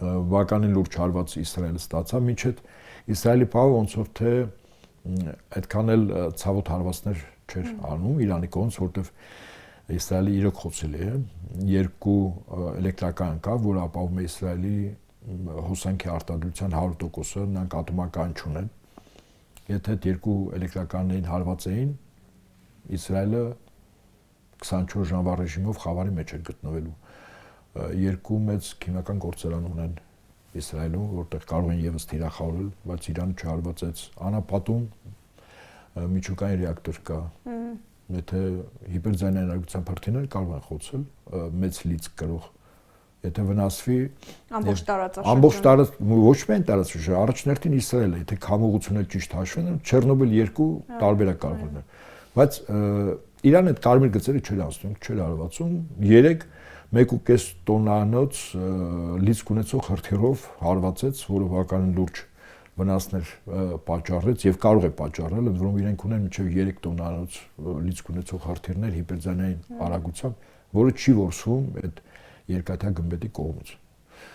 բավականին լուրջ հարված Իսրայելը ստացավ, մինչև Իսրայելի փավը ոնց որ թե այդքան էլ ցավոտ հարվածներ չէր անում Իրանի կողմից, որտեղ Իսրայելը իրոք խոցել է, երկու էլեկտրական կա, որ ապահովում է Իսրայելի հոսանքի արտադրության 100%-ը, նրանք ատոմական չունեն։ Եթե այդ երկու էլեկտրականներին հարված էին, Իսրայելը 24 ժամվա ռեժիմով խավարի մեջ էր գտնվելու։ Երկու մեծ քիմիական գործարան ունեն Իսրայելում, որտեղ կարող են եւս թիրախավորել, բայց Իրանը չհարվածեց։ Անապատում միջուկային ռեակտոր կա։ Եթե հիպերձայնարարության փրթիներ կարող են խոցել, մեծ լիցք կրող։ Եթե վնասվի ամբողջ տարածաշրջանը, ոչ միայն տարածաշրջանը, առաջներտին Իսրայելը, եթե քամուղությունը ճիշտ հաշվեն, Չեռնոբիլ 2 տարբերակ կարող լինել։ Բայց Իրանը այդ կարմիր գծերը չէր անցնում, չէր հարվածում, 1.5 տոննանոց լիցք ունեցող հրթիռով հարվածեց, որը բավականին լուրջ վնասներ պատճառեց եւ կարող է պատճառել, ընդ որում իրենք ունեն մինչեւ 3 տոննանոց լիցք ունեցող հրթիռներ հիպերձայնային արագությամբ, որը չի որսվում այդ երկաթյա գմբեթի կողմից։